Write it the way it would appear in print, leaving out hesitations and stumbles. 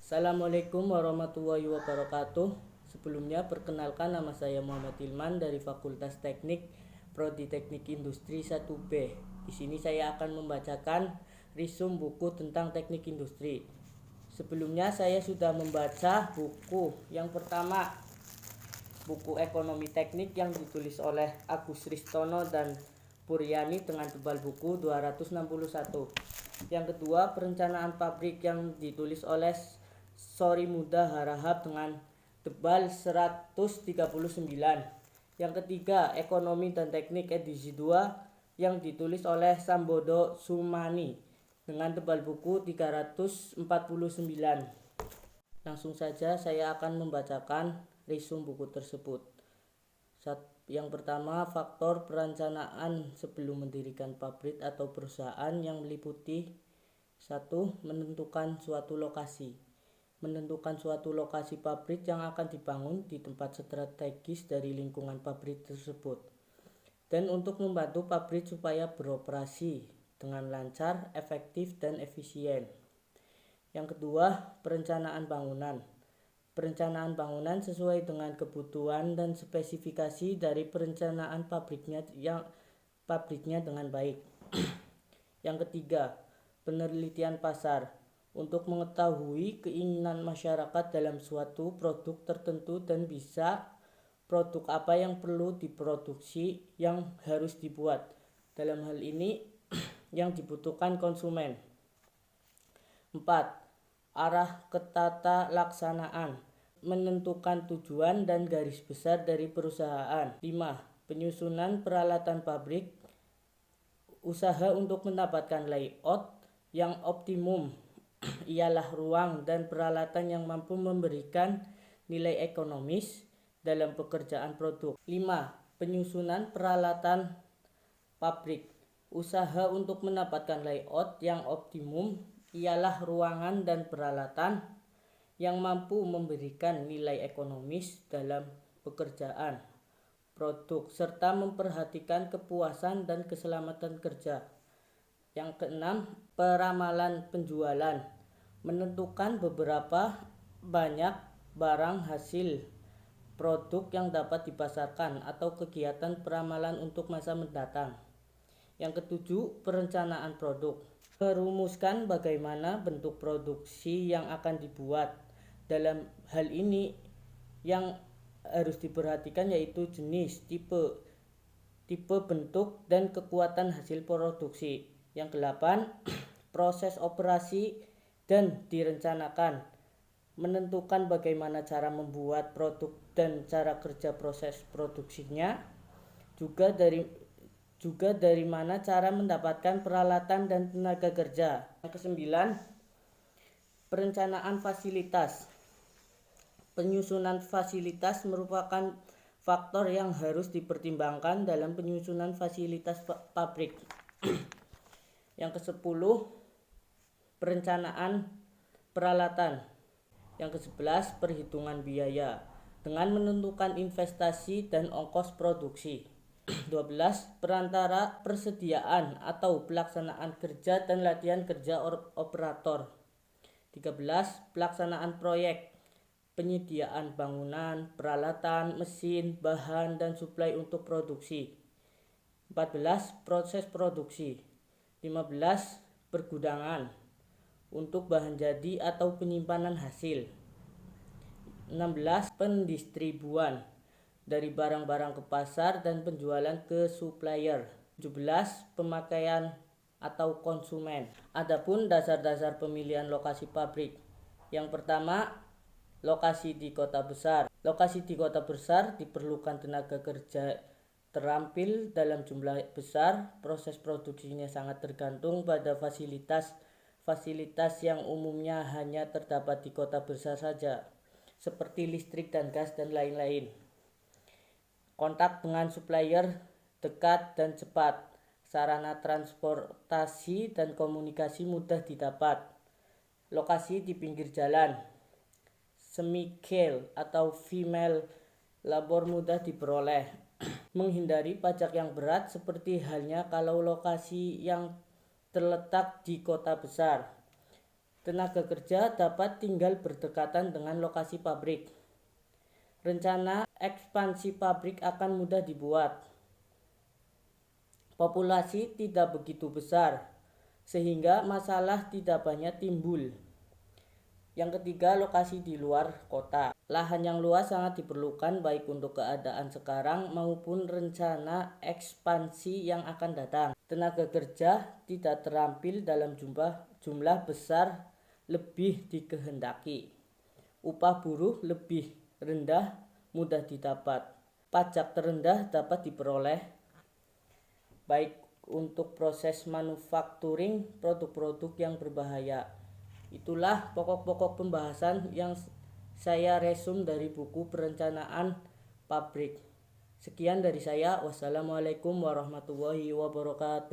Assalamualaikum warahmatullahi wabarakatuh. Sebelumnya perkenalkan, nama saya Muhammad Ilman dari Fakultas Teknik Prodi Teknik Industri 1B. Di sini saya akan membacakan resume buku tentang teknik industri. Sebelumnya saya sudah membaca buku yang pertama, buku Ekonomi Teknik yang ditulis oleh Agus Ristono dan Puryani dengan tebal buku 261. Yang kedua, Perencanaan Pabrik yang ditulis oleh Sorimuda Harahap dengan tebal 139. Yang ketiga, Ekonomi dan Teknik edisi 2 yang ditulis oleh Sambodo Sumani dengan tebal buku 349. Langsung saja saya akan membacakan resume buku tersebut. Yang pertama, faktor perencanaan sebelum mendirikan pabrik atau perusahaan yang meliputi 1. Menentukan suatu lokasi. Menentukan suatu lokasi pabrik yang akan dibangun di tempat strategis dari lingkungan pabrik tersebut, dan untuk membantu pabrik supaya beroperasi dengan lancar, efektif, dan efisien. Yang kedua, perencanaan bangunan. Perencanaan bangunan sesuai dengan kebutuhan dan spesifikasi dari perencanaan pabriknya dengan baik. Yang ketiga, penelitian pasar. Untuk mengetahui keinginan masyarakat dalam suatu produk tertentu dan bisa produk apa yang perlu diproduksi, yang harus dibuat. Dalam hal ini yang dibutuhkan konsumen. 4. Arah ketata laksanaan. Menentukan tujuan dan garis besar dari perusahaan. 5. Penyusunan peralatan pabrik. Usaha untuk mendapatkan layout yang optimum ialah ruang dan peralatan yang mampu memberikan nilai ekonomis dalam pekerjaan produk. 5. Penyusunan peralatan pabrik. Usaha untuk mendapatkan layout yang optimum ialah ruangan dan peralatan yang mampu memberikan nilai ekonomis dalam pekerjaan produk serta memperhatikan kepuasan dan keselamatan kerja. Yang keenam, peramalan penjualan. Menentukan beberapa banyak barang hasil produk yang dapat dipasarkan atau kegiatan peramalan untuk masa mendatang. Yang ketujuh, perencanaan produk. Merumuskan bagaimana bentuk produksi yang akan dibuat. Dalam hal ini yang harus diperhatikan yaitu jenis, tipe bentuk, dan kekuatan hasil produksi. Yang ke-8, proses operasi dan direncanakan. Menentukan bagaimana cara membuat produk dan cara kerja proses produksinya, juga dari mana cara mendapatkan peralatan dan tenaga kerja. Yang ke-9, perencanaan fasilitas. Penyusunan fasilitas merupakan faktor yang harus dipertimbangkan dalam penyusunan fasilitas pabrik. Yang ke-10, perencanaan peralatan. Yang ke-11, perhitungan biaya dengan menentukan investasi dan ongkos produksi. 12. Perantara persediaan atau pelaksanaan kerja dan latihan kerja operator. 13. Pelaksanaan proyek, penyediaan bangunan, peralatan, mesin, bahan, dan suplai untuk produksi. 14. Proses produksi. 15. Pergudangan untuk bahan jadi atau penyimpanan hasil. 16. Pendistribuan dari barang-barang ke pasar dan penjualan ke supplier. 17. Pemakaian atau konsumen. Adapun dasar-dasar pemilihan lokasi pabrik. Yang pertama, lokasi di kota besar. Lokasi di kota besar diperlukan tenaga kerja terampil dalam jumlah besar. Proses produksinya sangat tergantung pada fasilitas yang umumnya hanya terdapat di kota besar saja, seperti listrik dan gas dan lain-lain. Kontak dengan supplier dekat dan cepat. Sarana transportasi dan komunikasi mudah didapat. Lokasi di pinggir jalan. Semikil atau female labor mudah diperoleh. Menghindari pajak yang berat seperti halnya kalau lokasi yang terletak di kota besar. Tenaga kerja dapat tinggal berdekatan dengan lokasi pabrik. Rencana ekspansi pabrik akan mudah dibuat. Populasi tidak begitu besar, sehingga masalah tidak banyak timbul. Yang ketiga, lokasi di luar kota. Lahan yang luas sangat diperlukan baik untuk keadaan sekarang maupun rencana ekspansi yang akan datang. Tenaga kerja tidak terampil dalam jumlah besar lebih dikehendaki. Upah buruh lebih rendah mudah didapat. Pajak terendah dapat diperoleh baik untuk proses manufacturing produk-produk yang berbahaya. Itulah pokok-pokok pembahasan yang saya resum dari buku Perencanaan Pabrik. Sekian dari saya. Wassalamualaikum warahmatullahi wabarakatuh.